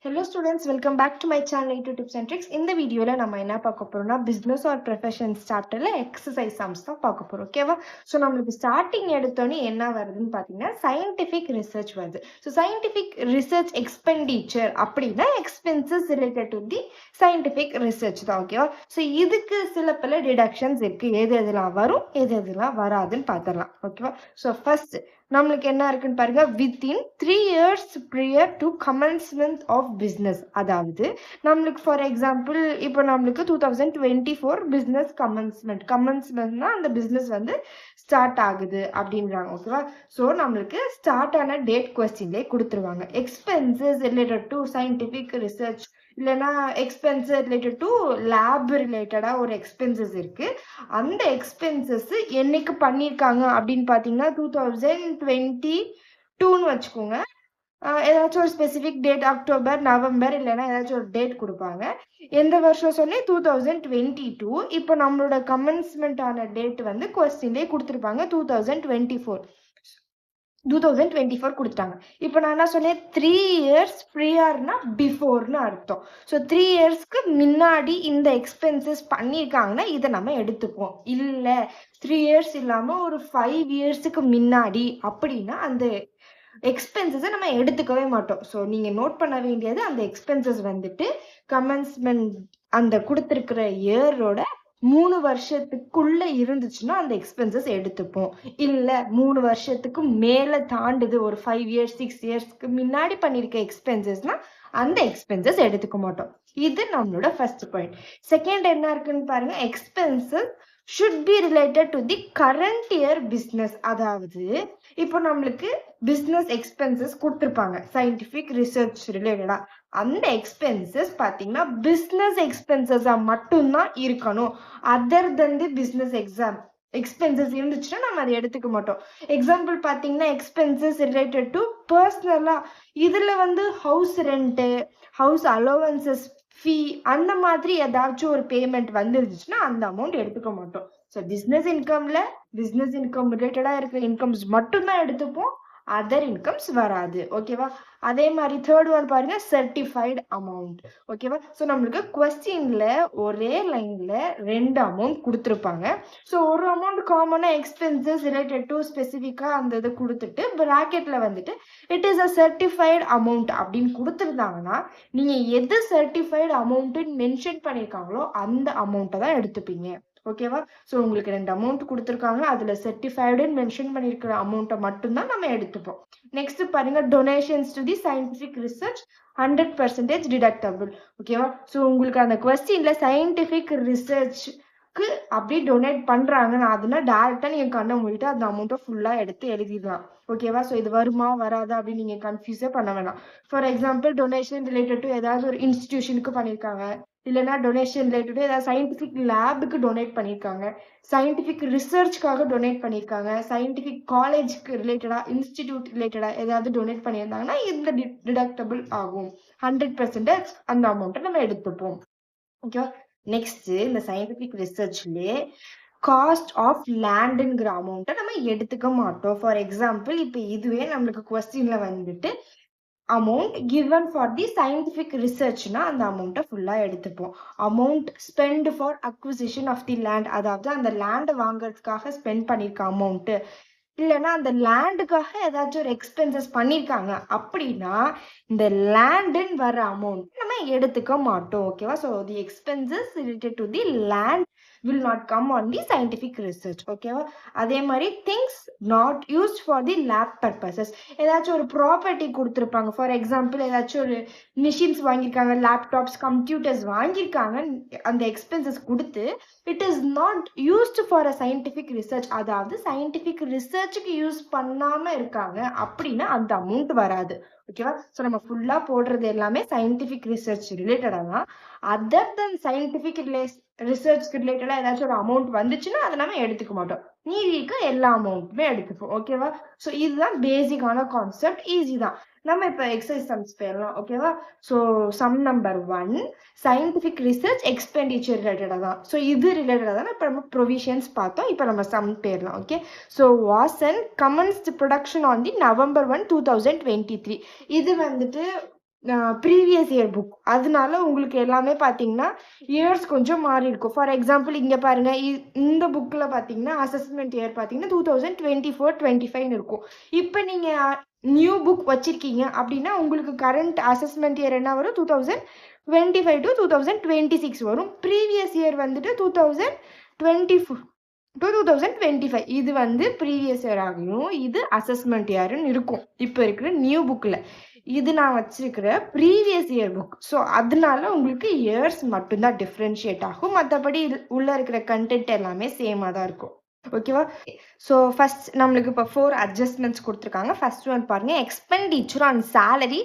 Hello students, welcome back to my channel A2 Tips and Tricks. இந்த வீடியோல நம்ம என்ன பார்க்க போறோம்னா business or professions chapterல exercise sums தான் பார்க்க போறோம். ஓகேவா? ஸோ நம்மளுக்கு ஸ்டார்டிங் எடுத்தோன்னே என்ன வருதுன்னு பார்த்தீங்கன்னா scientific research வருது. ஸோ scientific research expenditure அப்படின்னா expenses related to the scientific research தான். ஓகேவா? ஸோ இதுக்கு சில பல டிடக்ஷன்ஸ் இருக்கு. எது எதெல்லாம் வரும், எது எதெல்லாம் வராதுன்னு பார்த்துடலாம். ஓகேவா? ஸோ ஃபர்ஸ்ட் நம்மளுக்கு என்ன இருக்குன்னு பாருங்க, within 3 years prior to commencement of business. அதாவது நம்மளுக்கு ஃபார் எக்ஸாம்பிள் இப்போ நம்மளுக்கு 2024 பிஸ்னஸ் கமன்ஸ்மெண்ட்னா அந்த பிஸ்னஸ் வந்து ஸ்டார்ட் ஆகுது அப்படின்றாங்க. ஓகேவா? ஸோ நம்மளுக்கு ஸ்டார்ட் ஆன டேட் கொஸ்டின்லேயே கொடுத்துருவாங்க. Expenses related to scientific research இல்லைன்னா எக்ஸ்பென்சஸ் ரிலேட்டட் டு லேப் ரிலேட்டடா ஒரு எக்ஸ்பென்சஸ் இருக்கு. அந்த எக்ஸ்பென்சஸ் என்னைக்கு பண்ணியிருக்காங்க அப்படின்னு பார்த்தீங்கன்னா 2022ன்னு வச்சுக்கோங்க. ஏதாச்சும் ஒரு ஸ்பெசிஃபிக் டேட், அக்டோபர், நவம்பர் இல்லைன்னா ஏதாச்சும் ஒரு டேட் கொடுப்பாங்க. எந்த வருஷம் சொன்னேன்? 2022. இப்போ நம்மளோட கமென்ஸ்மெண்ட் ஆன டேட் வந்து கொஸ்டின்லேயே கொடுத்துருப்பாங்க 2024 கொடுத்துட்டாங்க. இப்போ நான் என்ன சொன்னேன்? 3 years ப்ரியர்னா பிஃபோர்னு அர்த்தம். ஸோ 3 yearsக்கு முன்னாடி இந்த எக்ஸ்பென்சஸ் பண்ணியிருக்காங்கன்னா இதை நம்ம எடுத்துப்போம். இல்லை 3 years இல்லாமல் ஒரு 5 yearsக்கு முன்னாடி அப்படின்னா அந்த எக்ஸ்பென்சஸை நம்ம எடுத்துக்கவே மாட்டோம். ஸோ நீங்கள் நோட் பண்ண வேண்டியது அந்த எக்ஸ்பென்சஸ் வந்துட்டு கமென்ஸ்மெண்ட் அந்த கொடுத்துருக்கிற இயரோட 3 வருஷத்துக்குள்ள இருந்துச்சுன்னா அந்த எக்ஸ்பென்சஸ் எடுத்துப்போம். இல்ல 3 வருஷத்துக்கு மேல தாண்டுது, ஒரு 5 years 6 yearsக்கு முன்னாடி பண்ணிருக்க எக்ஸ்பென்சஸ்னா அந்த எக்ஸ்பென்சஸ் எடுத்துக்க மாட்டோம். இது நம்மளோட ஃபர்ஸ்ட் பாயிண்ட். செகண்ட் என்ன இருக்குன்னு பாருங்க, expenses should be related to the current year business. அதாவது இப்போ நம்மளுக்கு பிஸ்னஸ் எக்ஸ்பென்சஸ் கொடுத்துருப்பாங்க சயின்டிஃபிக் ரிசர்ச் ரிலேட்டடா. அந்த எக்ஸ்பென்சஸ் பார்த்தீங்கன்னா பிஸ்னஸ் எக்ஸ்பென்சஸா மட்டும்தான் இருக்கணும். அதர் தென் தி பிஸ்னஸ் எக்ஸ்பென்சஸ் இருந்துச்சுன்னா நம்ம அதை எடுத்துக்க மாட்டோம். எக்ஸாம்பிள் பார்த்தீங்கன்னா எக்ஸ்பென்சஸ் ரிலேட்டட் டு பர்சனலா, இதுல வந்து ஹவுஸ் ரெண்ட்டு, ஹவுஸ் அலோவன்சஸ், ஃபீ அந்த மாதிரி ஏதாச்சும் ஒரு பேமெண்ட் வந்துருந்துச்சுன்னா அந்த அமௌண்ட் எடுத்துக்க மாட்டோம். ஸோ பிஸ்னஸ் இன்கம் ரிலேட்டடா இருக்கிற இன்கம்ஸ் மட்டும்தான் எடுத்துப்போம். அதர் இன்கம்ஸ் வராது. ஓகேவா? அதே மாதிரி தேர்ட் ஒன் பாருங்க, சர்டிஃபைடு அமௌண்ட். ஓகேவா? ஸோ நம்மளுக்கு கொஸ்டின்ல ஒரே லைன்ல 2 அமௌண்ட் கொடுத்துருப்பாங்க. ஸோ ஒரு அமௌண்ட் காமனா எக்ஸ்பென்சஸ் ரிலேட்டட் டு ஸ்பெசிஃபிக்கா அந்த இதை கொடுத்துட்டு பிராக்கெட்ல வந்துட்டு it is a certified amount அப்படின்னு கொடுத்துருந்தாங்கன்னா நீங்க எது சர்டிஃபைடு அமௌண்ட்டுன்னு மென்ஷன் பண்ணியிருக்காங்களோ அந்த அமௌண்ட்டை தான் எடுத்துப்பீங்க. ஓகேவா? ஸோ உங்களுக்கு 2 அமௌண்ட் கொடுத்துருக்காங்க, அதுல சர்டிஃபைடுன்னு மென்ஷன் பண்ணியிருக்கிற அமௌண்ட்டை மட்டும்தான் நம்ம எடுத்துப்போம். நெக்ஸ்ட் பாருங்க, donations to the scientific research 100% deductible. ஓகேவா? ஸோ உங்களுக்கு அந்த கொஸ்டின்ல சயின்டிஃபிக் ரிசர்ச்க்கு அப்படி டொனேட் பண்றாங்கன்னா அதுனா டேரக்டா நீங்க கண்ணை மூடிட்டு அந்த அமௌண்ட்டை ஃபுல்லா எடுத்து எழுதிடலாம். ஓகேவா? ஸோ இது வருமா வராதா அப்படின்னு நீங்க கன்ஃபியூஸே பண்ண வேணாம். For example donation related to ஏதாவது ஒரு இன்ஸ்டிடியூஷனுக்கு பண்ணியிருக்காங்க, இல்லைன்னா டொனேஷன் ரிலேட்டட் ஏதாவது சயின்டிஃபிக் லேபுக்கு டொனேட் பண்ணியிருக்காங்க, சயின்டிஃபிக் ரிசர்ச்காக டொனேட் பண்ணியிருக்காங்க, சயின்டிஃபிக் காலேஜ்க்கு ரிலேட்டடா, இன்ஸ்டிடியூட் ரிலேட்டடா ஏதாவது டொனேட் பண்ணியிருந்தாங்கன்னா இந்த டிடக்டபிள் ஆகும். 100% அந்த அமௌண்ட்டை நம்ம எடுத்துப்போம். ஓகேவா? நெக்ஸ்ட் இந்த சயின்டிஃபிக் ரிசர்ச்லயே காஸ்ட் ஆஃப் லேண்டுங்கிற அமௌண்ட்டை நம்ம எடுத்துக்க மாட்டோம். ஃபார் எக்ஸாம்பிள் இப்போ இதுவே நம்மளுக்கு கொஸ்டின்ல வந்துட்டு amount given for the scientific ரிசர்ச்னா அந்த அமௌண்ட்டை ஃபுல்லாக எடுத்துப்போம். Amount spent for acquisition of the land, அதாவது அந்த லேண்டை வாங்குறதுக்காக ஸ்பெண்ட் பண்ணியிருக்க அமௌண்ட்டு, இல்லைன்னா அந்த லேண்டுக்காக ஏதாச்சும் ஒரு எக்ஸ்பென்சஸ் பண்ணியிருக்காங்க அப்படின்னா இந்த லேண்டுன்னு வர அமௌண்ட் நம்ம எடுத்துக்க மாட்டோம். ஓகேவா? So the expenses related to the land will not come on the scientific research. ஓகேவா? அதே மாதிரி things not used for the lab purposes, ஏதாச்சும் ஒரு ப்ராப்பர்ட்டி கொடுத்துருப்பாங்க. ஃபார் எக்ஸாம்பிள் ஏதாச்சும் ஒரு மிஷின்ஸ் வாங்கியிருக்காங்க, லேப்டாப்ஸ், கம்ப்யூட்டர்ஸ் வாங்கியிருக்காங்க, அந்த எக்ஸ்பென்சஸ் கொடுத்து it is not used for a scientific research, அதாவது சயின்டிஃபிக் ரிசர்ச்சுக்கு யூஸ் பண்ணாம இருக்காங்க அப்படின்னா அந்த அமௌண்ட் வராது. ஓகேவா? ஸோ நம்ம ஃபுல்லா போடுறது எல்லாமே சயின்டிஃபிக் ரிசர்ச் ரிலேட்டடா தான். அதர் தென் சயின்டிஃபிக் ரிசர்ச்க்கு ரிலேட்டடா ஏதாச்சும் ஒரு அமௌண்ட் வந்துச்சுன்னா அதை நம்ம எடுத்துக்க மாட்டோம். மீதி இருக்க எல்லா அமௌண்ட்டுமே எடுத்துப்போம். ஓகேவா? ஸோ இதுதான் பேசிக்கான கான்செப்ட். ஈஸி தான். நம்ம இப்போ எக்ஸசைஸ் சம்ஸ் போயிடலாம். ஓகேவா? So sum number 1 scientific research expenditure ரிலேட்டடாக தான். ஸோ இது ரிலேட்டடாக தான் இப்போ நம்ம ப்ரொவிஷன்ஸ் பார்த்தோம். இப்போ நம்ம சம் போயிடலாம். Okay. So Vasan commenced production on the November 1, 2023. இது வந்துட்டு ப்ரீவியஸ் இயர் புக். அதனால உங்களுக்கு எல்லாமே பார்த்தீங்கன்னா இயர்ஸ் கொஞ்சம் மாறி இருக்கும். ஃபார் எக்ஸாம்பிள் இங்க பாருங்க, இந்த புக்ல பார்த்தீங்கன்னா அசஸ்மெண்ட் இயர் பார்த்தீங்கன்னா 2024-25 இருக்கும். இப்போ நீங்க நியூ புக் வச்சிருக்கீங்க அப்படின்னா உங்களுக்கு கரண்ட் அசஸ்மெண்ட் இயர் என்ன வரும்? 2025 to 2026 வரும். ப்ரீவியஸ் இயர் வந்துட்டு 2024 to 2025 இது வந்து ப்ரீவியஸ் இயர் ஆகும். இது அசஸ்மெண்ட் இயர்னு இருக்கும் இப்போ இருக்கிற நியூ புக்ல. இது நான் வச்சிருக்கிற ப்ரீவியஸ் இயர் புக். ஸோ அதனால உங்களுக்கு இயர்ஸ் மட்டும்தான் டிஃப்ரென்ஷியேட் ஆகும். மற்றபடி உள்ள இருக்கிற கண்டென்ட் எல்லாமே சேமாக தான் இருக்கும். ஓகேவா? ஸோ ஃபர்ஸ்ட் நம்மளுக்கு இப்போ 4 அட்ஜஸ்ட்மெண்ட்ஸ் கொடுத்துருக்காங்க. ஃபர்ஸ்ட் ஒன் பாருங்க, expenditure on salary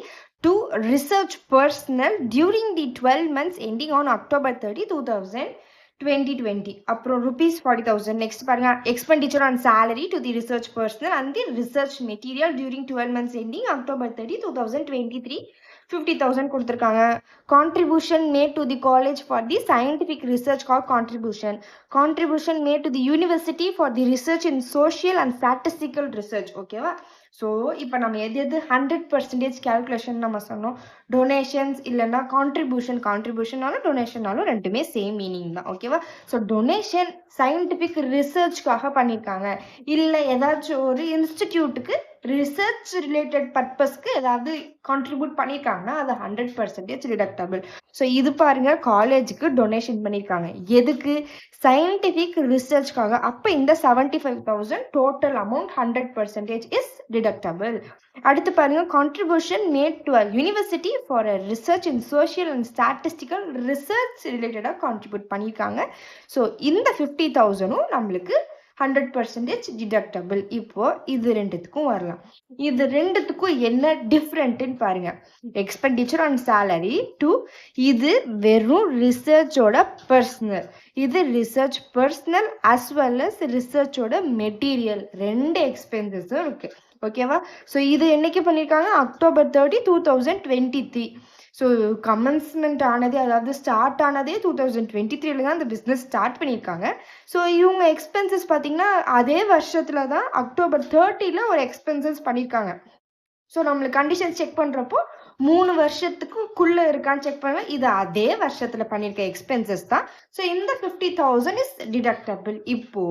to research personnel during the 12 months ending on October 30, 2020. அப்புறம் ₹40,000. நெக்ஸ்ட் பாருங்க, expenditure on salary to the research personnel and the research material during 12 months ending October 30, 2023, 50,000 கொடுத்துருக்காங்க. Contribution made to the college for the scientific research call contribution made to the university for the research in social and statistical research. ஓகேவா? So இப்போ நம்ம எது 100% calculation நம்ம சொன்னோம். Donations இல்லைன்னா கான்ட்ரிபியூஷனாலும் டொனேஷனாலும் ரெண்டுமே same meaning தான். ஓகேவா? ஸோ டொனேஷன் சயின்டிஃபிக் ரிசர்ச்காக பண்ணியிருக்காங்க. இல்லை ஏதாச்சும் ஒரு இன்ஸ்டிடியூட்டுக்கு ரிசர்ச் ரிலேட்டட் பர்பஸ்க்கு ஏதாவது கான்ட்ரிபியூட் பண்ணியிருக்காங்கன்னா அது 100% டிடக்டபிள். ஸோ இது பாருங்க, காலேஜுக்கு டொனேஷன் பண்ணியிருக்காங்க. எதுக்கு? சயின்டிஃபிக் ரிசர்ச்காக. அப்போ இந்த 75,000 டோட்டல் அமௌண்ட் 100% இஸ் டிடக்டபிள். அடுத்து பாருங்க, contribution made to a university for a research in social and statistical research ரிலேட்டடாக கான்ட்ரிபியூட் பண்ணியிருக்காங்க. ஸோ இந்த 50,000 நம்மளுக்கு 100% டிடக்டபிள். இப்போ இது ரெண்டுத்துக்கும் வரலாம். இது ரெண்டுத்துக்கும் என்ன டிஃப்ரெண்ட்னு பாருங்க. எக்ஸ்பெண்டிச்சர் ஆன் salary டு இது வெறும் ரிசர்ச்சோட பர்சனல், இது research personal as well as ரிசர்ச்சோட மெட்டீரியல், ரெண்டு எக்ஸ்பென்சஸும் இருக்கு. ஓகேவா? ஸோ இது என்னைக்கு பண்ணியிருக்காங்க? October 30, 2023. ஸோ கமென்ஸ்மெண்ட் ஆனதே, அதாவது ஸ்டார்ட் ஆனதே 2023 தான் இந்த பிஸ்னஸ் ஸ்டார்ட் பண்ணியிருக்காங்க. ஸோ இவங்க எக்ஸ்பென்சஸ் பார்த்தீங்கன்னா அதே வருஷத்துல தான் October 30 ஒரு எக்ஸ்பென்சஸ் பண்ணியிருக்காங்க. ஸோ நம்மளுக்கு கண்டிஷன் செக் பண்ணுறப்போ 3 வருஷத்துக்குள்ள இருக்கான்னு செக் பண்ணுவேன். இது அதே வருஷத்துல பண்ணியிருக்க எக்ஸ்பென்சஸ் தான். ஸோ இந்த 50,000 இஸ் டிடக்டபிள். இப்போ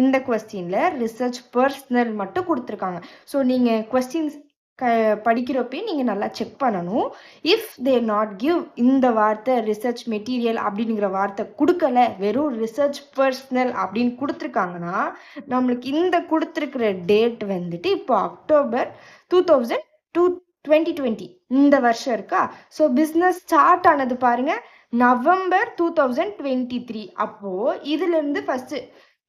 இந்த கொஸ்டின்ல ரிசர்ச் பர்சனல் மட்டும் கொடுத்துருக்காங்க. ஸோ நீங்க கொஸ்டின்ஸ் படிக்கிறப்பே நீங்கள் நல்லா செக் பண்ணணும். இஃப் தே நாட் கிவ் இந்த வார்த்தை ரிசர்ச் மெட்டீரியல் அப்படிங்கிற வார்த்தை கொடுக்கல, வெறும் ரிசர்ச் பர்சனல் அப்படின்னு கொடுத்துருக்காங்கன்னா நம்மளுக்கு இந்த கொடுத்துருக்கிற டேட் வந்துட்டு இப்போ October 2020 இந்த வருஷம் இருக்கா. ஸோ பிஸ்னஸ் ஸ்டார்ட் ஆனது பாருங்க November 2023. அப்போ இதுல இருந்து ஃபர்ஸ்ட்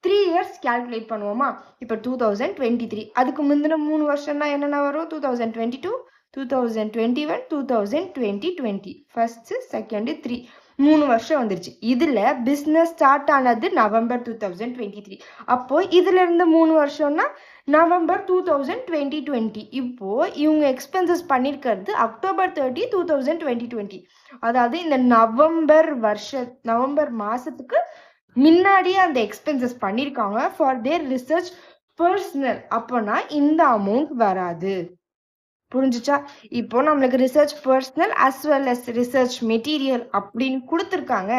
3 years calculate பண்ணுவோமா? இப்போ 2023, அதுக்கு முந்தின 3 வருஷம்னா என்னென்ன வரும்? 2022, 2021, 2020. ஃபர்ஸ்ட் செகண்ட் 3 வருஷம் வந்துருச்சு. இதுல பிசினஸ் ஸ்டார்ட் ஆனது November 2023. அப்போ இதுல இருந்து 3 வருஷம்னா November 2020. இப்போ இவங்க எக்ஸ்பென்சஸ் பண்ணிருக்கிறது October 30, 2020. அதாவது இந்த நவம்பர் மாசத்துக்கு முன்னாடியே அந்த எக்ஸ்பென்சஸ் பண்ணியிருக்காங்க ஃபார் தேர் ரிசர்ச் பர்சனல். அப்போனா இந்த அமௌண்ட் வராது. புரிஞ்சுச்சா? இப்போ நம்மளுக்கு research personal as well as research material அப்படின்னு கொடுத்துருக்காங்க.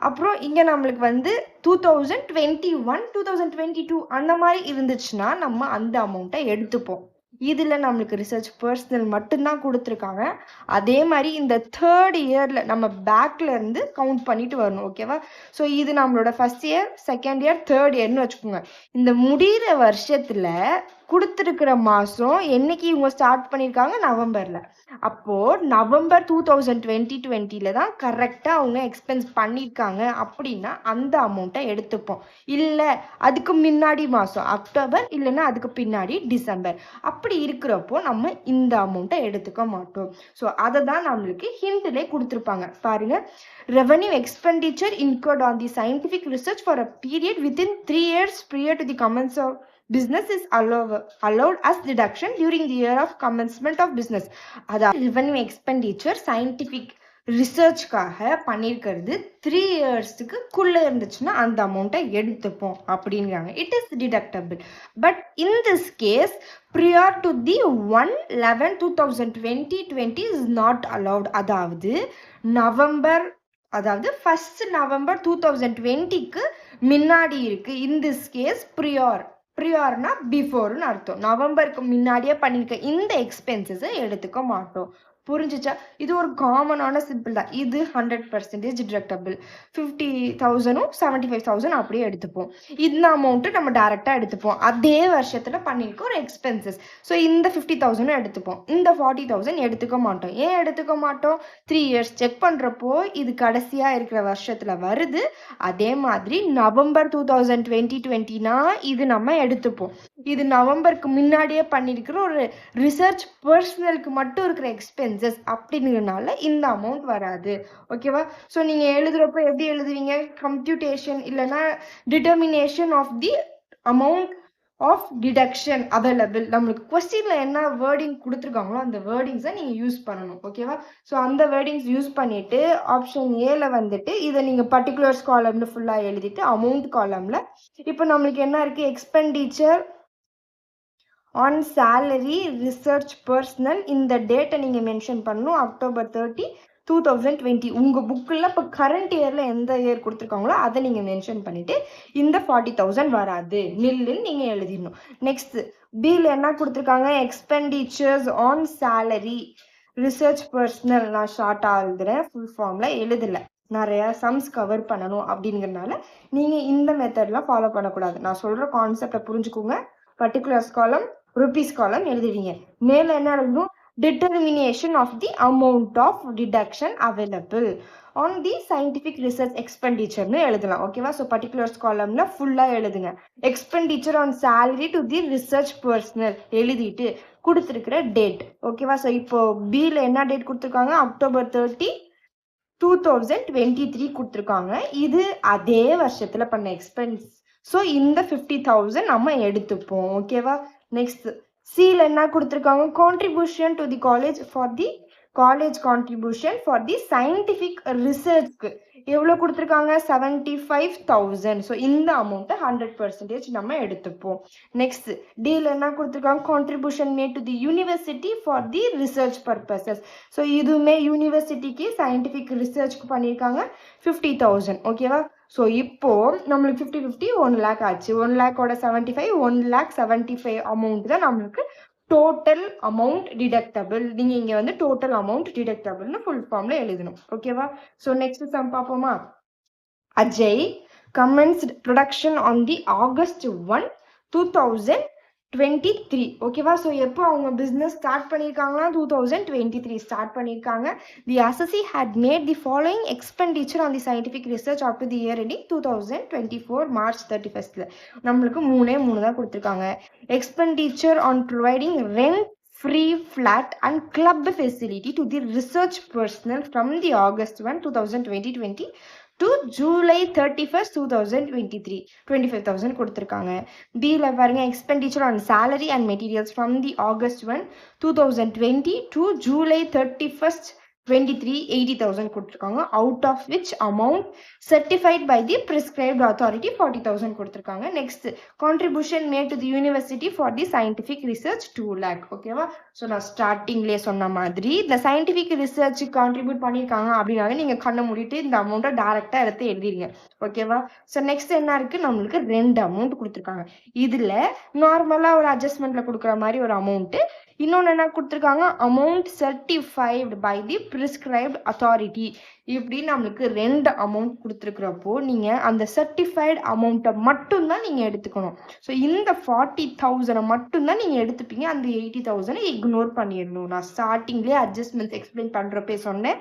அப்புறம் இங்கே நம்மளுக்கு வந்து 2021, 2022 அந்த மாதிரி இருந்துச்சுன்னா நம்ம அந்த அமௌண்ட்டை எடுத்துப்போம். இதில் நம்மளுக்கு ரிசர்ச் பர்சனல் மட்டும்தான் கொடுத்துருக்காங்க. அதே மாதிரி இந்த 3rd இயரில் நம்ம பேக்கில் இருந்து கவுண்ட் பண்ணிட்டு வரணும். ஓகேவா? ஸோ இது நம்மளோட first year, second year, 3rd இயர்னு வச்சுக்கோங்க. இந்த முடிகிற வருஷத்தில் கொடுத்துருக்கிற மாதம் என்னைக்கு இவங்க ஸ்டார்ட் பண்ணியிருக்காங்க? நவம்பரில். அப்போது November 2020 தான் கரெக்டாக அவங்க எக்ஸ்பென்ஸ் பண்ணியிருக்காங்க அப்படின்னா அந்த அமௌண்ட்டை எடுத்துப்போம். இல்லை அதுக்கு முன்னாடி மாதம் அக்டோபர், இல்லைன்னா அதுக்கு பின்னாடி டிசம்பர், அப்படி இருக்கிறப்போ நம்ம இந்த அமௌண்ட்டை எடுத்துக்க மாட்டோம். ஸோ அதை தான் நம்மளுக்கு ஹிண்ட்லே கொடுத்துருப்பாங்க பாருங்க. Revenue expenditure incurred on the scientific research for a period within 3 years prior to the commence of business is allowed as deduction during the year of commencement of business. அதாவது ரெவன்யூ எக்ஸ்பெண்டிச்சர் சயின்டிஃபிக் ரிசர்ச்காக பண்ணியிருக்கிறது 3 இயர்ஸ்க்குள்ள இருந்துச்சுன்னா அந்த அமௌண்ட்டை எடுத்துப்போம் அப்படிங்கிறாங்க. It is deductible. But in this case prior to the 1/11/2020 is not allowed. அதாவது ஃபர்ஸ்ட் நவம்பர் 2020க்கு முன்னாடி இருக்கு. இன் திஸ் கேஸ் ப்ரியார்னா பிஃபோர்னு அர்த்தம். நவம்பருக்கு முன்னாடியே பண்ணிருக்க இந்த எக்ஸ்பென்சஸை எடுத்துக்க மாட்டோம். புரிஞ்சுச்சா? இது ஒரு காமனான சிம்பிள் தான். இது 100% டிடக்டபிள். 50,000 75,000 அப்படியே எடுத்துப்போம். இந்த அமௌண்ட்டு நம்ம டைரக்டா எடுத்துப்போம். அதே வருஷத்துல பண்ணிருக்க ஒரு எக்ஸ்பென்சஸ். ஸோ இந்த 50,000 எடுத்துப்போம். இந்த 40,000 எடுத்துக்க மாட்டோம். ஏன் எடுத்துக்க மாட்டோம்? 3 இயர்ஸ் செக் பண்றப்போ இது கடைசியா இருக்கிற வருஷத்துல வருது. அதே மாதிரி நவம்பர் 2020 இது நம்ம எடுத்துப்போம். இது நவம்பருக்கு முன்னாடியே பண்ணிருக்கிற ஒரு ரிசர்ச் பர்சனலுக்கு மட்டும் இருக்கிற எக்ஸ்பென்சஸ் அப்படிங்கிறதுனால இந்த அமௌண்ட் வராது. ஓகேவா? ஸோ நீங்க எழுதுறப்ப எப்படி எழுதுவீங்க? கம்ப்யூட்டேஷன் இல்லைன்னா determination of the amount of deduction available. நம்மளுக்கு கொஸ்டின்ல என்ன வேர்டிங் கொடுத்துருக்காங்களோ அந்த வேர்டிங்ஸை நீங்க யூஸ் பண்ணணும். ஓகேவா? ஸோ அந்த வேர்டிங்ஸ் யூஸ் பண்ணிட்டு ஆப்ஷன் ஏல வந்துட்டு இதை நீங்க பர்டிகுலர்ஸ் காலம்னு ஃபுல்லா எழுதிட்டு அமௌண்ட் காலம்ல இப்போ நம்மளுக்கு என்ன இருக்கு? Expenditure on salary research personnel இந்த டேட்டை நீங்கள் மென்ஷன் பண்ணணும். October 30, 2020. உங்கள் புக்கில் இப்போ கரண்ட் இயரில் எந்த இயர் கொடுத்துருக்காங்களோ அதை நீங்கள் மென்ஷன் பண்ணிவிட்டு இந்த 40,000 வராது நில்லுன்னு நீங்கள் எழுதிடணும். நெக்ஸ்ட் பில் என்ன கொடுத்துருக்காங்க? Expenditures on salary research personal. நான் ஷார்ட்டாக எழுதுறேன், ஃபுல் ஃபார்மில் எழுதலை. நிறைய சம்ஸ் கவர் பண்ணணும் அப்படிங்கிறதுனால நீங்கள் இந்த மெத்தட்லாம் ஃபாலோ பண்ணக்கூடாது. நான் சொல்கிற கான்செப்டை புரிஞ்சுக்கோங்க. பர்டிகுலர்ஸ் காலம் ருபீஸ் காலம் எழுதிடுவீங்க. மேல என்ன எழுதணும்? Determination of the amount of deduction available on the scientific research எக்ஸ்பெண்டிச்சர்னு எழுதலாம். ஓகேவா? ஸோ பர்டிகுலர்ஸ் காலம்ல ஃபுல்லா எழுதுங்க. Expenditure on salary to the research personal எழுதிட்டு கொடுத்துருக்கிற டேட். ஓகேவா? ஸோ இப்போ பில என்ன டேட் கொடுத்துருக்காங்க? October 30, 2023 கொடுத்துருக்காங்க. இது அதே வருஷத்துல பண்ண எக்ஸ்பென்ஸ். ஸோ இந்த 50,000 நம்ம எடுத்துப்போம். ஓகேவா? நெக்ஸ்ட் சில என்ன கொடுத்துருக்காங்க? Contribution to the college for the college contribution for the scientific ரிசர்ச்க்கு எவ்வளோ கொடுத்துருக்காங்க? 75,000. ஸோ இந்த அமௌண்ட்டை 100% நம்ம எடுத்துப்போம். நெக்ஸ்ட் டில என்ன கொடுத்துருக்காங்க? Contribution made to the university for the research purposes. So இதுவுமே யூனிவர்சிட்டிக்கு சயின்டிஃபிக் ரிசர்ச்க்கு பண்ணியிருக்காங்க 50,000. ஓகேவா? ஸோ இப்போ நம்மளுக்கு 50-50 1 lakh ஆச்சு. 1 lakhோட 75 1,75,000 அமௌண்ட் தான் நம்மளுக்கு டோட்டல் அமௌண்ட் டிடக்டபிள். நீங்க இங்க வந்து டோட்டல் அமௌண்ட் டிடக்டபிள்னு ஃபுல் ஃபார்ம்ல எழுதணும். ஓகேவா? ஸோ நெக்ஸ்ட் சம் பார்ப்போமா? Ajay commenced production on the August 1, 2023. ஓகேவா? ஸோ எப்போ அவங்க பிஸ்னஸ் ஸ்டார்ட் பண்ணியிருக்காங்களா? 2023 ஸ்டார்ட் பண்ணியிருக்காங்க. தி அசசி had made the following expenditure on the scientific research up to the year ending 2024 March 31st. நம்மளுக்கு 3 தான் கொடுத்துருக்காங்க. Expenditure on providing rent free flat and club facility to the research personnel from the August 1, 2020 to July 31st, 2023 25,000 கொடுத்துருக்காங்க. பில பாருங்க, expenditure on salary and materials from the August 1, 2020 to July 31st, 23 80,000 கொடுத்துருக்காங்க. Out of which amount certified by the prescribed authority 40,000 கொடுத்துருக்காங்க. Next contribution made to the university for the scientific research 2 lakh. ஓகேவா? So நான் ஸ்டார்டிங்லேயே சொன்ன மாதிரி இந்த scientific research contribute பண்ணியிருக்காங்க அப்படின்னாலே நீங்கள் கண்ணை மூடிட்டு இந்த அமௌண்ட்டை டேரெக்டாக எடுத்து எழுதிருங்க. ஓகேவா? ஸோ நெக்ஸ்ட் என்ன இருக்குது? நம்மளுக்கு 2 அமௌண்ட் கொடுத்துருக்காங்க. இதில் நார்மலாக ஒரு அட்ஜஸ்ட்மெண்ட்டில் கொடுக்குற மாதிரி ஒரு அமௌண்ட்டு, இன்னொன்று என்ன கொடுத்துருக்காங்க? Amount certified by the prescribed authority. இப்படி நம்மளுக்கு 2 அமௌண்ட் கொடுத்துருக்கிறப்போ நீங்கள் அந்த சர்டிஃபைடு அமௌண்ட்டை மட்டும்தான் நீங்கள் எடுத்துக்கணும். ஸோ இந்த 40,000 மட்டும்தான் நீங்கள் எடுத்துப்பீங்க. அந்த 80,000 இக்னோர் பண்ணிடணும். நான் ஸ்டார்டிங்லேயே அட்ஜஸ்ட்மெண்ட்ஸ் எக்ஸ்பிளைன் பண்ணுறப்பே சொன்னேன்.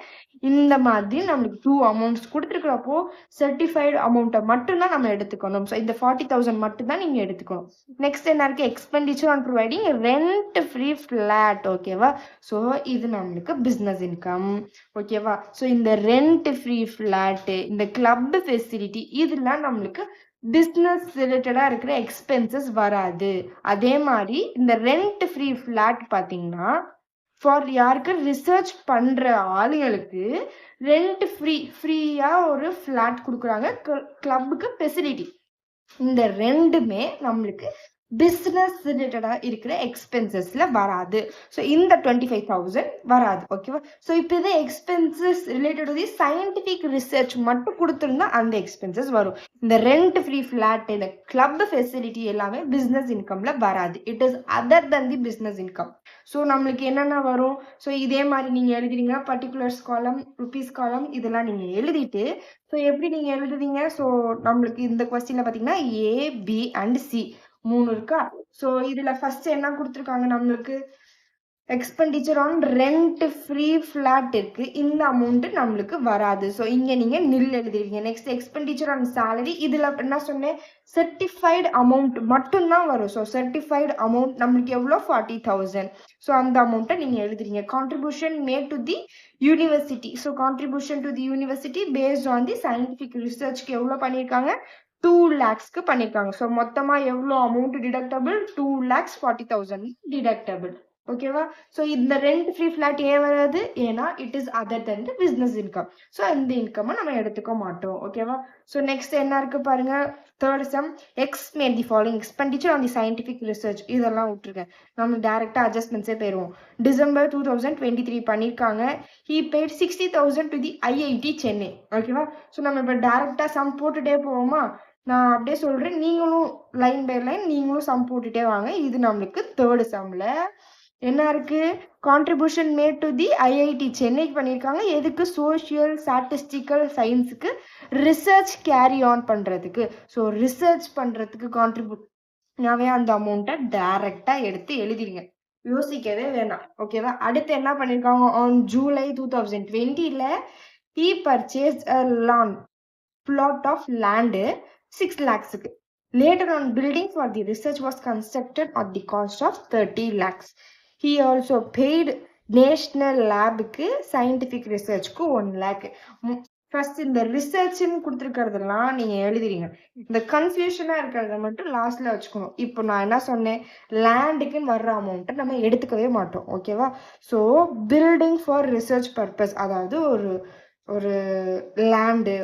இந்த மாதிரி நம்மளுக்கு 2 அமௌண்ட்ஸ் கொடுத்துருக்கிறப்போ சர்டிஃபைடு அமௌண்ட்டை மட்டும்தான் நம்ம எடுத்துக்கணும். ஸோ இந்த 40,000 மட்டும்தான் நீங்கள் எடுத்துக்கணும். நெக்ஸ்ட் என்ன இருக்குது? Expenditure on providing rent free flat. ஓகேவா? ஸோ இது நம்மளுக்கு பிஸ்னஸ் இன்கம். ஓகேவா? ஸோ இந்த ரெண்ட் ஃப்ரீ ஃபிளாட்டு, இந்த கிளப் ஃபெசிலிட்டி, இதெல்லாம் நம்மளுக்கு பிஸ்னஸ் ரிலேட்டடாக இருக்கிற எக்ஸ்பென்சஸ் வராது. அதே மாதிரி இந்த ரெண்ட் ஃப்ரீ ஃபிளாட் பார்த்தீங்கன்னா ஃபார் யாருக்கு ரிசர்ச் பண்ற ஆளுங்களுக்கு ரெண்ட் ஃப்ரீயா ஒரு ஃபிளாட் கொடுக்குறாங்க கிளப்புக்கு ஃபெசிலிட்டி. இந்த ரெண்டுமே நம்மளுக்கு பிசினஸ் ரிலேட்டடா இருக்கிற எக்ஸ்பென்சஸ்ல வராது. ஸோ இந்த 25,000 வராது. ஓகேவா? ஸோ இப்போ இதே expenses related to scientific research மட்டும் கொடுத்துருந்தா அந்த எக்ஸ்பென்சஸ் வரும். இந்த ரெண்ட் ஃப்ரீ ஃபிளாட், இந்த கிளப் ஃபெசிலிட்டி எல்லாமே பிசினஸ் இன்கம்ல வராது. It is other than the business income. So நம்மளுக்கு என்னென்ன வரும்? ஸோ இதே மாதிரி நீங்க எழுதுறீங்க, பர்டிகுலர்ஸ் காலம், ருபீஸ் காலம், இதெல்லாம் நீங்க எழுதிட்டு ஸோ எப்படி நீங்க எழுதுவீங்க? ஸோ நம்மளுக்கு இந்த கொஸ்டின்ல பாத்தீங்கன்னா ஏ, பி அண்ட் சி 3 இருக்கா? ஸோ இதுல ஃபர்ஸ்ட் என்ன கொடுத்துருக்காங்க நம்மளுக்கு? Expenditure on rent free flat இருக்கு. இந்த அமௌண்ட் நம்மளுக்கு வராது. ஸோ இங்க நீங்க நில் எழுதிருவீங்க. நெக்ஸ்ட் எக்ஸ்பெண்டிச்சர் ஆன் சேலரி, இதுல என்ன சொன்னேன்? சர்டிஃபைடு அமௌண்ட் மட்டும்தான் வரும். ஸோ சர்டிஃபைடு அமௌண்ட் நம்மளுக்கு எவ்வளோ? 40,000. ஸோ அந்த அமௌண்ட்டை நீங்க எழுதுறீங்க. Contribution made to the university. So contribution to the university based on the scientific ரிசர்ச்க்கு எவ்வளோ பண்ணியிருக்காங்க? 2 lakhsக்கு பண்ணியிருக்காங்க. ஸோ மொத்தமா எவ்வளோ அமௌண்ட் டிடக்டபிள்? 2,40,000 டிடக்டபிள். ஓகேவா? ஸோ இந்த ரெண்ட் ஃப்ரீ ஃபிளாட் ஏன் வராது? ஏன்னா it is other than the business income. So இந்த இன்கம் நம்ம எடுத்துக்க மாட்டோம். ஓகேவா? ஸோ நெக்ஸ்ட் என்ன இருக்கு பாருங்க. Third sum, X made the following expenditure on the scientific research. இதெல்லாம் விட்டுருக்கேன். நம்ம டைரக்டா அட்ஜஸ்ட்மெண்ட்ஸே போயிடுவோம். டிசம்பர் 2023 பண்ணியிருக்காங்க. He paid 60,000 to the IIT Chennai. ஓகேவா? ஸோ நம்ம இப்போ டைரக்டா சம் போட்டுட்டே போவோமா? நான் அப்படியே சொல்றேன், நீங்களும் லைன் பை லைன் நீங்களும் சம் போட்டுட்டே வாங்க. இது நம்மளுக்கு தேர்ட் சம்ல என்ன இருக்கு? Contribution made to the IIT சென்னைக்கு பண்ணியிருக்காங்க. எதுக்கு? சோஷியல் ஸ்டாட்டிஸ்டிக்கல் சயின்ஸுக்கு ரிசர்ச் கேரி ஆன் பண்றதுக்கு. ஸோ ரிசர்ச் பண்றதுக்கு கான்ட்ரிபியூட் அந்த அமௌண்ட்டை டைரக்டா எடுத்து எழுதிருங்க, யோசிக்கவே வேணாம். ஓகேவா? அடுத்து என்ன பண்ணிருக்காங்க? ஆன் ஜூலை 2020ல he purchased a plot of land 6 lakhsக்கு. Later on, building for the research was constructed at the cost of 30 lakhs. He also paid National Labக்கு scientific researchக்கு 1 lakh. First இந்த ரிசர்ச்னு கொடுத்துருக்கிறதெல்லாம் நீங்க எழுதிறீங்க. இந்த கன்ஃபியூஷனா இருக்கிறத மட்டும் லாஸ்ட்ல வச்சுக்கணும். இப்போ நான் என்ன சொன்னேன்? லேண்டுக்குன்னு வர்ற அமௌண்ட்டை நம்ம எடுத்துக்கவே மாட்டோம். ஓகேவா? So building for research purpose, அதாவது ஒரு ஒரு லேண்டு,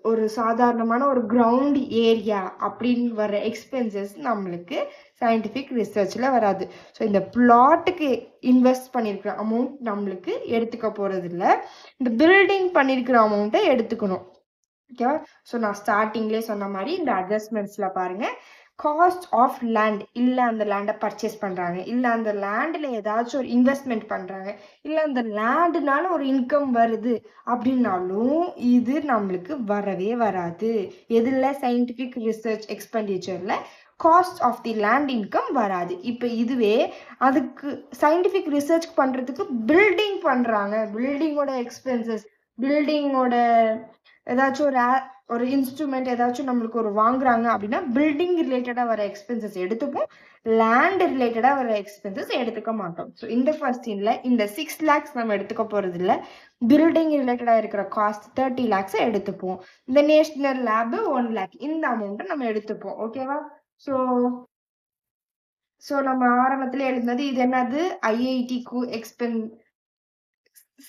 ஒரு சாதாரணமான ஒரு கிரவுண்ட் ஏரியா அப்படின்னு வர எக்ஸ்பென்சஸ் நம்மளுக்கு சயின்டிபிக் ரிசர்ச்ல வராது. ஸோ இந்த பிளாட்டுக்கு இன்வெஸ்ட் பண்ணியிருக்கிற அமௌண்ட் நம்மளுக்கு எடுத்துக்க போறது இல்லை. இந்த பில்டிங் பண்ணியிருக்கிற அமௌண்ட்டை எடுத்துக்கணும். ஓகேவா? ஸோ நான் ஸ்டார்டிங்லேயே சொன்ன மாதிரி இந்த அட்ஜஸ்ட்மெண்ட்ஸ்ல பாருங்க. காஸ்ட் ஆஃப் லேண்ட், இல்லை அந்த லேண்டை பர்ச்சேஸ் பண்றாங்க, இல்லை அந்த லேண்டில் ஏதாச்சும் ஒரு இன்வெஸ்ட்மெண்ட் பண்றாங்க, இல்லை அந்த லேண்டுனால ஒரு இன்கம் வருது அப்படின்னாலும் இது நம்மளுக்கு வரவே வராது. எதுல? சயின்டிபிக் ரிசர்ச் எக்ஸ்பெண்டிச்சர்ல cost of the land income வராது. இப்போ இதுவே அதுக்கு சயின்டிபிக் ரிசர்ச் பண்றதுக்கு பில்டிங் பண்றாங்க, பில்டிங்கோட எக்ஸ்பென்சஸ், பில்டிங்கோட ஏதாச்சும் ஒரு இன்ஸ்ட்ருமெண்ட் ஏதாச்சும் நம்மளுக்கு ஒரு வாங்குறாங்க அப்படின்னா பில்டிங் ரிலேட்டடா வர எக்ஸ்பென்சஸ் எடுத்துப்போம், லேண்ட் ரிலேட்டடா வர எக்ஸ்பென்சஸ் எடுத்துக்க மாட்டோம். ஸோ இந்த கொஸ்டின்ல இந்த 6 lakhs நம்ம எடுத்துக்க போறது இல்லை. பில்டிங் ரிலேட்டடா இருக்கிற காஸ்ட் 30 lakhs எடுத்துப்போம். இந்த நேஷனல் லேப் 1 lakh, இந்த அமௌண்ட்டை நம்ம எடுத்துப்போம். ஓகேவா? ஸோ நம்ம ஆரம்பத்துல எழுதினது இது என்னது? ஐஐடிக்கு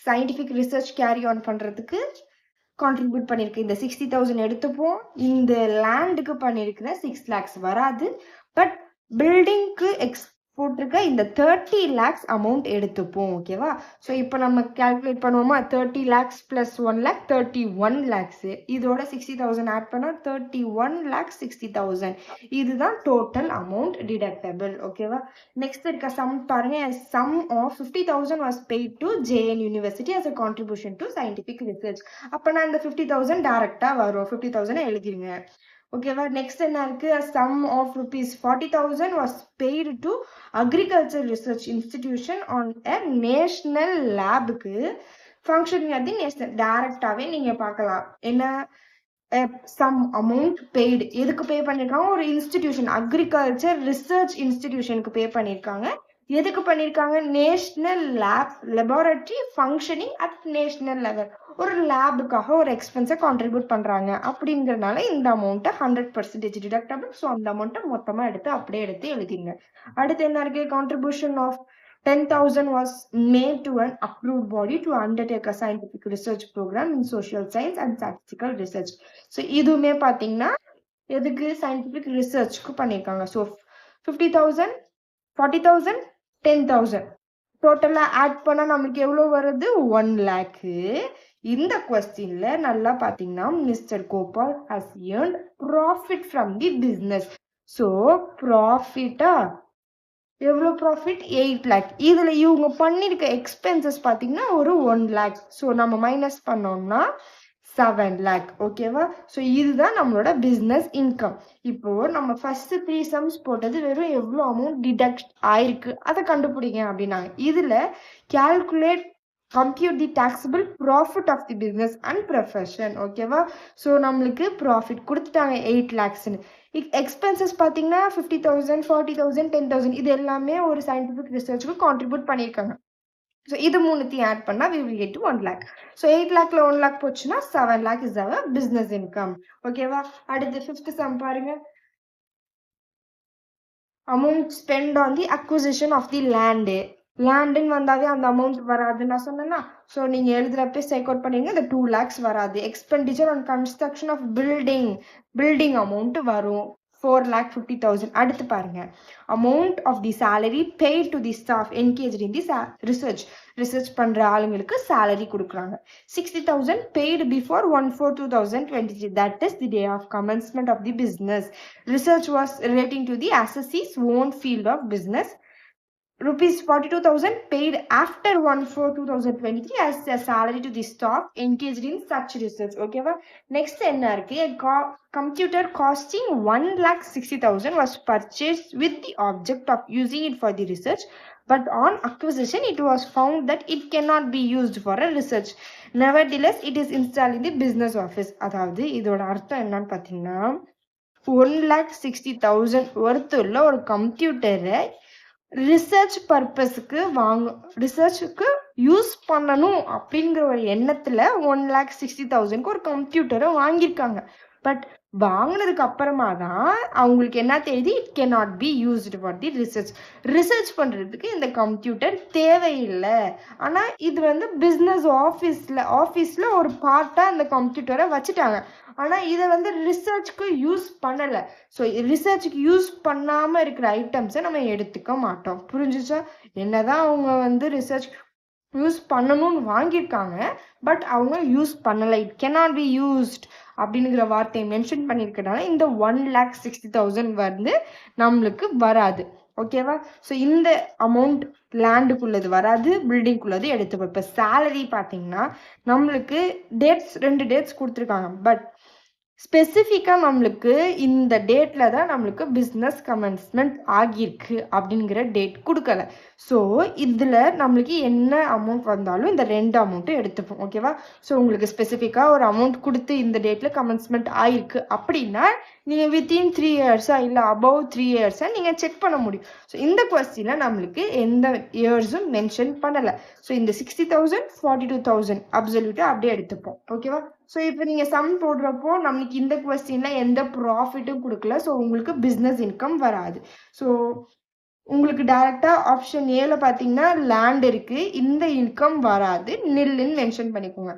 சயின்டிபிக் ரிசர்ச் கேரி ஆன் பண்றதுக்கு கான்ட்ரிபியூட் பண்ணிருக்கு. இந்த 60,000 எடுத்துப்போம். இந்த லேண்டுக்கு பண்ணிருக்கிற 6 lakhs வராது. பட் பில்டிங்க்கு போட்டிருக்க இந்த 30 lakhs அமௌண்ட் எடுத்துப்போம். ஓகேவா? ஸோ இப்போ நம்ம கால்குலேட் பண்ணுவோமா? 30 lakhs plus 1 lakh 31 lakhs. இதோட 60,000 ஆட் பண்ணா 31,60,000. இதுதான் டோட்டல் அமௌண்ட் டிடக்டபிள். ஓகேவா? நெக்ஸ்ட் இருக்க சம் பாருங்க. Sum of 50,000 was paid to JN University as a contribution to scientific research. அப்ப நான் இந்த 50,000 டைரக்டா வரும். 50,000 எழுதிருங்க. ஓகேவா? நெக்ஸ்ட் என்ன இருக்கு? Sum of rupees 40,000 was paid to agriculture research institution on a national labக்கு functioning at the national. டைரக்டாவே நீங்க பார்க்கலாம். என்ன சம் அமௌண்ட் பெய்டு எதுக்கு பே பண்ணிருக்காங்க? ஒரு இன்ஸ்டிடியூஷன், அக்ரிகல்ச்சர் ரிசர்ச் இன்ஸ்டிடியூஷனுக்கு பே பண்ணிருக்காங்க. எதுக்கு பண்ணிருக்காங்க? National laboratory functioning at national level. ஒரு லேபுக்காக ஒரு எக்ஸ்பென்ஸை கான்ட்ரிபியூட் பண்றாங்க அப்படிங்கறதுனால இந்த அமௌண்ட்டை 100% டிடக்டபிள். ஸோ அந்த அமௌண்ட்டை மொத்தமா அப்படியே எடுத்து எழுதிங்க. அடுத்து என்ன இருக்கு? Contribution of 10,000 was made to an approved body to undertake a scientific research program in social science and statistical research. So இதுவுமே பாத்தீங்கன்னா எதுக்கு scientific researchக்கு பண்ணிருக்காங்க. So 50,000, 40,000, 10,000 டோட்டலா ஆட் பண்ணா நமக்கு எவ்வளவு வருது? 1 lakh. இந்த கொஸ்டின்ல நல்லா பாத்தீங்கன்னா mister Gopal has earned profit from the business. So ப்ராஃபிட்டா எவ்வளவு ப்ராஃபிட்? 8 lakh. இதுல இவங்க பண்ணிருக்க எக்ஸ்பென்சஸ் பாத்தீங்கன்னா ஒரு 1 lakh. ஸோ நம்ம மைனஸ் பண்ணோம்னா 7 lakh. ஓகேவா? ஸோ இதுதான் நம்மளோட பிசினஸ் இன்கம். இப்போ நம்ம ஃபர்ஸ்ட் 3 சம்ஸ் போட்டது வெறும் எவ்வளவு அமௌண்ட் டிடக்ட் ஆயிருக்கு அதை கண்டுபிடிங்க அப்படின்னாங்க. இதுல calculate compute the taxable profit of the business and profession. ஓகேவா? ஸோ நம்மளுக்கு ப்ராஃபிட் கொடுத்துட்டாங்க 8 lakhsன்னு. எக்ஸ்பென்சஸ் பார்த்தீங்கன்னா 50,000, 40,000, 10,000 இது எல்லாமே ஒரு சயின்டிஃபிக் ரிசர்ச்சுக்கு கான்ட்ரிபியூட் பண்ணியிருக்காங்க. ஸோ இது மூணுத்தையும் ஆட் பண்ணா we will get to 1 lakh. So 8 lakhல 1 lakh போச்சுன்னா 7 lakh is our business income. ஓகேவா? அடுத்து 5th sum பாருங்க. Amount spent on the acquisition of the land. லேண்டுன்னு வந்தாவே அந்த அமௌண்ட் வராது நான் சொன்னேன்னா. ஸோ நீங்க எழுதுறப்ப செக் அவுட் பண்ணீங்க இந்த 2 lakhs வராது. Expenditure on construction of building amount வரும் 4,50,000. அடுத்து பாருங்க amount of the salary paid to the staff engaged in the research பண்ற ஆளுங்களுக்கு salary கொடுக்குறாங்க. 60,000 paid before 1/4/2023, that is the day of commencement of the business. Research was relating to the assessee's own field of business. Rupees 42,000 paid after 1/4/2023 as a salary to the staff engaged in such research. ஓகேவா? Next என்ன இருக்கு? Computer costing 1,60,000 was purchased with the object of using it for the research, but on acquisition it was found that it cannot be used for a research. Nevertheless, it is installed in the business office. அதாவது இதோட அர்த்தம் என்னன்னு பார்த்தீங்கன்னா 1,60,000 worth உள்ள ஒரு கம்ப்யூட்டரை research பர்பஸ்க்கு ரிசர்ச்சுக்கு use பண்ணணும் அப்படிங்கிற ஒரு எண்ணத்துல 1,60,000 ஒரு கம்ப்யூட்டரை வாங்கியிருக்காங்க. பட் வாங்கினதுக்கு அப்புறமா தான் அவங்களுக்கு என்ன தெரியுது? It cannot be used for the research பண்றதுக்கு இந்த கம்ப்யூட்டர் தேவையில்லை. ஆனா இது வந்து பிசினஸ் ஆஃபீஸ்ல ஒரு பார்ட்டா அந்த கம்ப்யூட்டரை வச்சுட்டாங்க. ஆனா இதை வந்து ரிசர்ச்க்கு யூஸ் பண்ணல. ஸோ ரிசர்ச்சுக்கு யூஸ் பண்ணாம இருக்கிற ஐட்டம்ஸை நம்ம எடுத்துக்க மாட்டோம். புரிஞ்சுச்சா? என்னதான் அவங்க வந்து ரிசர்ச் யூஸ் பண்ணணும்னு வாங்கியிருக்காங்க, பட் அவங்க யூஸ் பண்ணலை. இட் கேனாட் பி யூஸ்ட் அப்படிங்கிற வார்த்தையை மென்ஷன் பண்ணியிருக்கனால இந்த 1,60,000 வந்து நம்மளுக்கு வராது. ஓகேவா? ஸோ இந்த அமௌண்ட் லேண்டுக்குள்ளது வராது, பில்டிங்குள்ளது எடுத்துப்போம். இப்போ சேலரி பார்த்தீங்கன்னா நம்மளுக்கு ரெண்டு டேட்ஸ் கொடுத்துருக்காங்க. பட் ஸ்பெசிஃபிக்காக நம்மளுக்கு இந்த டேட்ல தான் நம்மளுக்கு பிஸ்னஸ் கமென்ஸ்மெண்ட் ஆகியிருக்கு அப்படிங்கிற டேட் கொடுக்கல. ஸோ இதில் நம்மளுக்கு என்ன அமௌண்ட் வந்தாலும் இந்த 2 அமௌண்ட்டும் எடுத்துப்போம். ஓகேவா? ஸோ உங்களுக்கு ஸ்பெசிஃபிக்காக ஒரு அமௌண்ட் கொடுத்து இந்த டேட்டில் கமென்ஸ்மெண்ட் ஆகிருக்கு அப்படின்னா நீங்கள் வித்தின் 3 இயர்ஸா இல்லை அபவ் 3 இயர்ஸா நீங்கள் செக் பண்ண முடியும். ஸோ இந்த கொஸ்டினில் நம்மளுக்கு எந்த இயர்ஸும் மென்ஷன் பண்ணலை. ஸோ இந்த 60,000, 42,000 அப்சல்யூட்டாக அப்படியே எடுத்துப்போம். ஓகேவா? ஸோ இப்போ நீங்கள் சம் போடுறப்போ நம்மளுக்கு இந்த கொஸ்டின்ல எந்த ப்ராஃபிட்டும் கொடுக்கல. ஸோ உங்களுக்கு பிஸ்னஸ் இன்கம் வராது. ஸோ உங்களுக்கு டைரக்டா ஆப்ஷன் ஏல பார்த்தீங்கன்னா லேண்ட் இருக்கு, இந்த இன்கம் வராது, நில்லுன்னு மென்ஷன் பண்ணிக்கோங்க.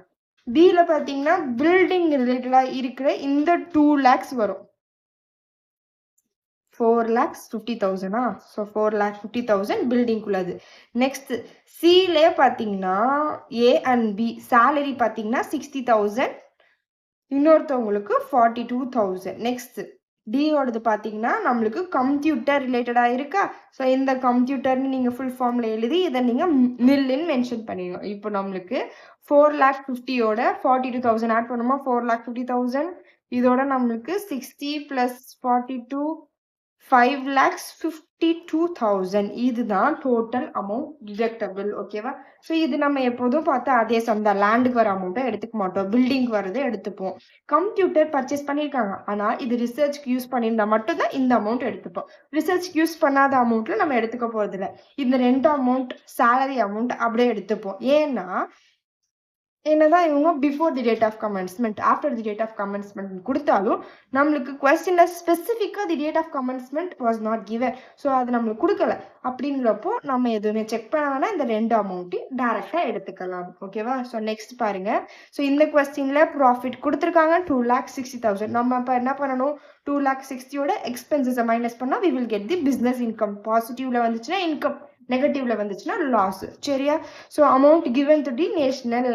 பில பார்த்தீங்கன்னா பில்டிங் ரிலேட்டடா இருக்கிற இந்த 2 lakhs வரும். 4,50,000. ஸோ 4,50,000 பில்டிங் உள்ளது. நெக்ஸ்ட் சிலே பார்த்தீங்கன்னா ஏ அண்ட் பி சேலரி பார்த்தீங்கன்னா 60,000, இன்னொருத்தவங்களுக்கு 42,000. நெக்ஸ்ட் டியோடது பார்த்தீங்கன்னா நம்மளுக்கு கம்ப்யூட்டர் ரிலேட்டடா இருக்கா. ஸோ இந்த கம்ப்யூட்டர்னு நீங்க ஃபுல் ஃபார்ம்ல எழுதி இதை நீங்க நில்லுன்னு மென்ஷன் பண்ணிடுங்க. இப்போ நம்மளுக்கு 4,50,000 42,000 ஆட் பண்ணுமா? 4,50,000 இதோட நம்மளுக்கு 60 + 42 5,52,000 இதுதான் டோட்டல் அமௌண்ட் டிடக்டபிள். ஓகேவா? ஸோ இது நம்ம எப்போதும் பார்த்தா அதே சம் தான். லேண்டுக்கு வர அமௌண்ட்டை எடுத்துக்க மாட்டோம், பில்டிங்க்கு வரதை எடுத்துப்போம். கம்ப்யூட்டர் பர்ச்சேஸ் பண்ணியிருக்காங்க, ஆனால் இது ரிசர்ச்க்கு யூஸ் பண்ணியிருந்தா மட்டும்தான் இந்த அமௌண்ட் எடுத்துப்போம். ரிசர்ச்க்கு யூஸ் பண்ணாத அமௌண்ட்ல நம்ம எடுத்துக்க போறதில்ல. இந்த 2 அமௌண்ட் சேலரி அமௌண்ட் அப்படியே எடுத்துப்போம். ஏன்னா என்னதான் இவங்க before the date of commencement after the date of commencement கொடுத்தாலும் நம்மளுக்கு கொஸ்டின்ல ஸ்பெசிஃபிக்காக the date of commencement was not given. So அது நம்மளுக்கு கொடுக்கல. அப்படிங்கிறப்போ நம்ம எதுவுமே செக் பண்ண வேணாம், இந்த ரெண்டு அமௌண்ட்டையும் டைரக்டா எடுத்துக்கலாம். ஓகேவா? ஸோ நெக்ஸ்ட் பாருங்க. ஸோ இந்த கொஸ்டின்ல ப்ராஃபிட் கொடுத்துருக்காங்க 2,60,000. நம்ம இப்போ என்ன பண்ணணும், 2,60,000 எக்ஸ்பென்சஸை மைனஸ் பண்ணா we will get the business income. பாசிட்டிவ்ல வந்துச்சுன்னா இன்கம், நெகட்டிவ்ல வந்துச்சுன்னா லாஸ். சரியா? So amount given to the national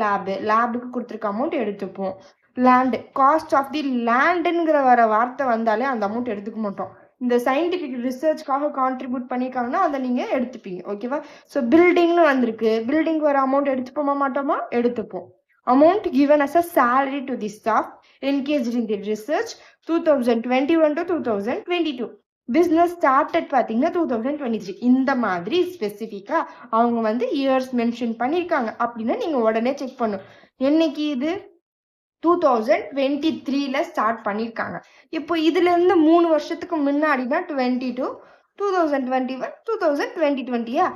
லேபுக்கு கொடுத்துருக்க அமௌண்ட் எடுத்துப்போம். லேண்ட், காஸ்ட் ஆஃப் தி லேண்டுங்கிற வர வார்த்தை வந்தாலே அந்த அமௌண்ட் எடுத்துக்க மாட்டோம். இந்த சயின்டிஃபிக் ரிசர்ச்காக கான்ட்ரிபியூட் பண்ணியிருக்காங்கன்னா அதை நீங்க எடுத்துப்பீங்க. ஓகேவா? ஸோ பில்டிங்னு வந்திருக்கு, பில்டிங் வர அமௌண்ட் எடுத்துப்போமா மாட்டோமா? எடுத்துப்போம். Amount given as a salary to the staff engaged in the research 2021 to 2022. Business started பார்த்தீங்கன்னா 2023. இந்த மாதிரி ஸ்பெசிஃபிக்காக அவங்க வந்து இயர்ஸ் மென்ஷன் பண்ணியிருக்காங்க அப்படின்னா நீங்கள் உடனே செக் பண்ணும். என்னைக்கு இது 2023ல ஸ்டார்ட் பண்ணியிருக்காங்க. இப்போ இதுலேருந்து 3 வருஷத்துக்கு முன்னாடினா 22, 2021, 2020.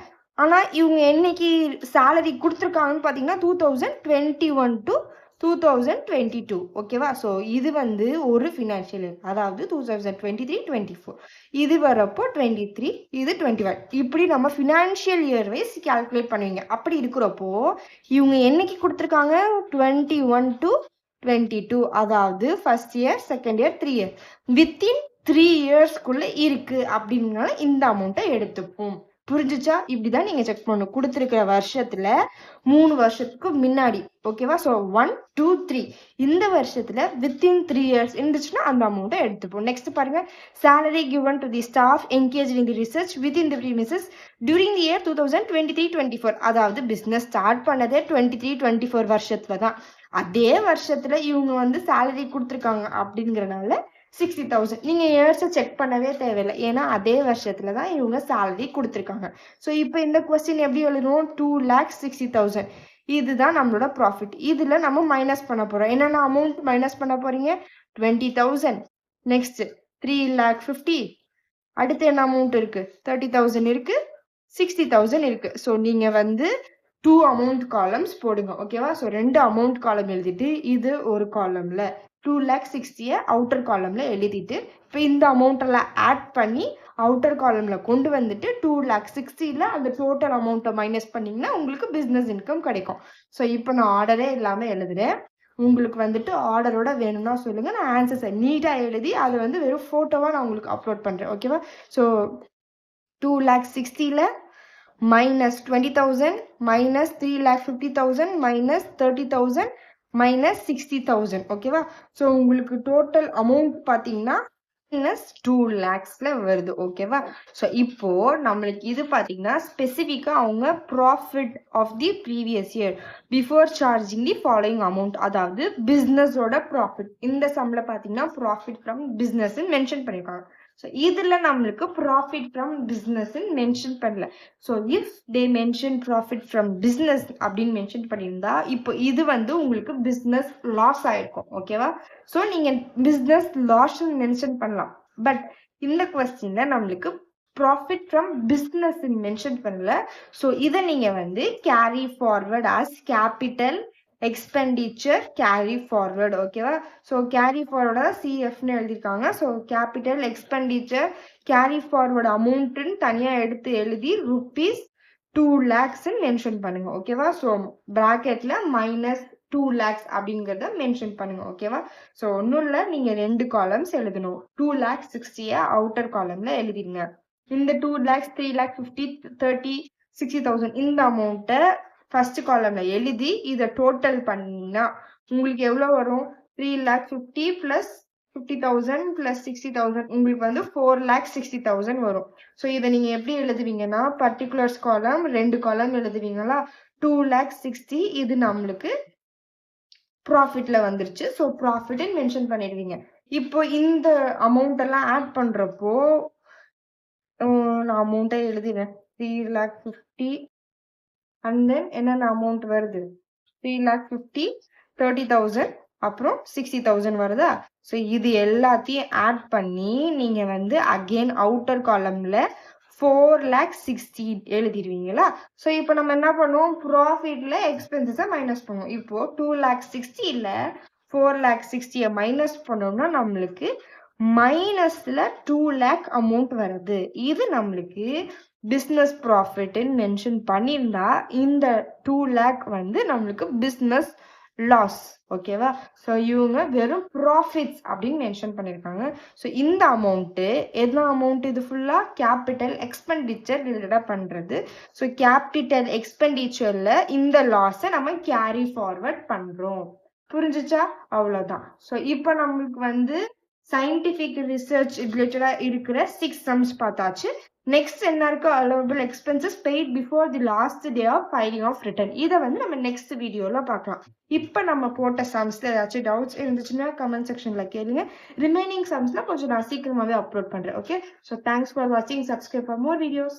ஆனால் இவங்க என்னைக்கு சேலரி கொடுத்துருக்காங்கன்னு பார்த்தீங்கன்னா 2021 to 2022. ஓகேவா? ஸோ இது வந்து ஒரு ஃபினான்ஷியல் இயர், அதாவது 2023-24. இது வரப்போ 23, இது 21. இப்படி நம்ம ஃபினான்ஷியல் இயர் வைஸ் கால்குலேட் பண்ணுவீங்க. அப்படி இருக்கிறப்போ இவங்க என்னைக்கு கொடுத்துருக்காங்க 21 to 22, அதாவது first year, second year, 3 year. Within 3 இயர்ஸ்க்குள்ள இருக்கு அப்படின்னால இந்த அமௌண்ட்டை எடுத்துப்போம். புரிஞ்சுச்சா? இப்படிதான் நீங்க செக் பண்ணணும். கொடுத்துருக்கிற வருஷத்துல 3 வருஷத்துக்கு முன்னாடி. ஓகேவா? ஸோ 1, 2, 3 இந்த வருஷத்துல வித்தின் 3 இயர்ஸ் இருந்துச்சுன்னா அந்த அமௌண்ட்டை எடுத்துப்போம். நெக்ஸ்ட் பாருங்க. salary given to the staff engaged in the research within the premises during the year 2023-24. அதாவது பிசினஸ் ஸ்டார்ட் பண்ணதே 23-24 வருஷத்துல தான். அதே வருஷத்துல இவங்க வந்து சேலரி கொடுத்துருக்காங்க அப்படிங்கிறனால 60,000. நீங்க இயர்ஸை செக் பண்ணவே தேவையில்லை, ஏன்னா அதே வருஷத்துல தான் இவங்க சேலரி கொடுத்துருக்காங்க. ஸோ இப்போ இந்த கொஸ்டின் எப்படி எழுதணும்? 2,60,000. இதுதான் நம்மளோட ப்ராஃபிட். இதுல நம்ம மைனஸ் பண்ண போறோம். என்னென்ன அமௌண்ட் மைனஸ் பண்ண போறீங்க? 20,000. நெக்ஸ்ட் 3,50,000. அடுத்து என்ன அமௌண்ட் இருக்கு? 30,000 இருக்கு, 60,000 இருக்கு. ஸோ நீங்க வந்து 2 அமௌண்ட் காலம்ஸ் போடுங்க. ஓகேவா? ஸோ 2 அமௌண்ட் காலம் எழுதிட்டு இது ஒரு காலம்ல 2,60,000 அவுட்டர் காலம்ல எழுதிட்டு இப்போ இந்த அமௌண்ட் எல்லாம் ஆட் பண்ணி அவுட்டர் காலம்ல கொண்டு வந்துட்டு 2,60,000ல அந்த டோட்டல் அமௌண்ட்டை மைனஸ் பண்ணீங்கன்னா உங்களுக்கு பிசினஸ் இன்கம் கிடைக்கும். ஸோ இப்போ நான் ஆர்டரே இல்லாம எழுதுறேன். உங்களுக்கு வந்துட்டு ஆர்டரோட வேணும்னா சொல்லுங்க, நான் ஆன்சர்ஸை நீட்டா எழுதி அதை வந்து வெறும் போட்டோவா நான் உங்களுக்கு அப்லோட் பண்றேன். ஓகேவா? ஸோ 2,60,000ல minus 20,000 minus 3,50,000 minus 30,000 minus 60,000. ஓகேவா? ஸோ உங்களுக்கு டோட்டல் அமௌண்ட் பார்த்தீங்கன்னா minus 2 lakhsல வருது. ஓகேவா? ஸோ இப்போ நம்மளுக்கு இது பார்த்தீங்கன்னா ஸ்பெசிஃபிக்கா அவங்க profit of the previous year before charging the following amount, அதாவது பிஸ்னஸோட ப்ராஃபிட். இந்த சம்ல பார்த்தீங்கன்னா ப்ராஃபிட் ஃப்ரம் பிஸ்னஸ் மென்ஷன் பண்ணியிருக்காங்க. ஸோ இதுல நம்மளுக்கு ப்ராஃபிட் ஃப்ரம் பிஸ்னஸ் மென்ஷன் பண்ணல. So if they mention profit from business அப்படின்னு மென்ஷன் பண்ணியிருந்தா இப்போ இது வந்து உங்களுக்கு பிஸ்னஸ் லாஸ் ஆயிருக்கும். ஓகேவா? ஸோ நீங்க பிஸ்னஸ் லாஸ் மென்ஷன் பண்ணலாம். பட் இந்த கொஸ்டின்ல நம்மளுக்கு ப்ராஃபிட் ஃப்ரம் பிஸ்னஸ் மென்ஷன் பண்ணல. ஸோ இதை நீங்க வந்து carry forward as capital expenditure carry forward. ஓகேவா? ஸோ கேரி ஃபார்வர்டா சிஎஃப்னு எழுதியிருக்காங்க. So capital expenditure carry forward அமௌண்ட்டுன்னு தனியாக எடுத்து எழுதி rupees 2 lakhs மென்ஷன் பண்ணுங்க. ஓகேவா? ஸோ ப்ராக்கெட்ல minus 2 lakhs அப்படிங்கிறத மென்ஷன் பண்ணுங்க. ஓகேவா? ஸோ ஒன்றும் இல்லை, நீங்க 2 காலம்ஸ் எழுதணும். 2,60,000 அவுட்டர் காலம்ல எழுதிடுங்க. இந்த 2 lakhs 3,50,000 30 60,000 இந்த அமௌண்ட்டை ஃபர்ஸ்ட் காலம்ல எழுதி இதை டோட்டல் பண்ணீங்கன்னா உங்களுக்கு எவ்வளவு வரும்? 3,50,000 பிளஸ் 50,000 பிளஸ் 60,000 உங்களுக்கு வந்து 4,60,000 வரும். ஸோ இதை நீங்க எப்படி எழுதுவீங்கன்னா பர்டிகுலர்ஸ் காலம் 2 காலம் எழுதுவீங்களா? 2,60,000 இது நம்மளுக்கு ப்ராஃபிட்ல வந்துருச்சு. ஸோ ப்ராஃபிட் மென்ஷன் பண்ணிடுவீங்க. இப்போ இந்த அமௌண்ட் எல்லாம் ஆட் பண்றப்போ நான் அமௌண்ட்டை எழுதிடுறேன். 3,50,000 அண்ட் தென் என்னென்ன அமௌண்ட் வருது? 3,50,000 30,000 அப்புறம் 60,000 வருதா? ஸோ இது எல்லாத்தையும் ஆட் பண்ணி நீங்க வந்து அகெயின் அவுட்டர் காலம்ல 4,16,000 எழுதிடுவீங்களா? ஸோ இப்போ நம்ம என்ன பண்ணுவோம், ப்ராஃபிட்ல எக்ஸ்பென்சஸை மைனஸ் பண்ணுவோம். இப்போ 2,60,000ல 4,60,000 மைனஸ் பண்ணோம்னா நம்மளுக்கு மைனஸ்ல 2 lakh அமௌண்ட் வருது. இது நம்மளுக்கு பிஸ்னஸ் ப்ராஃபிட்னு மென்ஷன் பண்ணியிருந்தா இந்த 2 lakh வந்து நம்மளுக்கு பிஸ்னஸ் லாஸ். ஓகேவா? ஸோ இவங்க வெறும் ப்ராஃபிட்ஸ் அப்படின்னு மென்ஷன் பண்ணியிருக்காங்க. ஸோ இந்த அமௌண்ட்டு என்ன அமௌண்ட், இது ஃபுல்லாக கேபிட்டல் எக்ஸ்பெண்டிச்சர் ரிலேட்டடாக பண்ணுறது. ஸோ கேபிட்டல் எக்ஸ்பெண்டிச்சரில் இந்த லாஸை நம்ம கேரி ஃபார்வர்ட் பண்ணுறோம். புரிஞ்சுச்சா? அவ்வளோதான். ஸோ இப்போ நம்மளுக்கு வந்து சயின்டிஃபிக் ரிசர்ச் ரிலேட்டடாக இருக்கிற 6 sums பார்த்தாச்சு. நெக்ஸ்ட் என்ன இருக்கு, allowable expenses paid before the last day of filing of return. இதை வந்து நம்ம நெக்ஸ்ட் வீடியோவில் பார்க்கலாம். இப்போ நம்ம போட்ட சம்ஸில் ஏதாச்சும் டவுட்ஸ் இருந்துச்சுன்னா கமெண்ட் செக்ஷனில் கேளுங்க. ரிமைனிங் சம்ஸ்லாம் கொஞ்சம் நான் சீக்கிரமாகவே அப்லோட் பண்ணுறேன். ஓகே, ஸோ தேங்க்ஸ் ஃபார் வாட்சிங். Subscribe for more videos.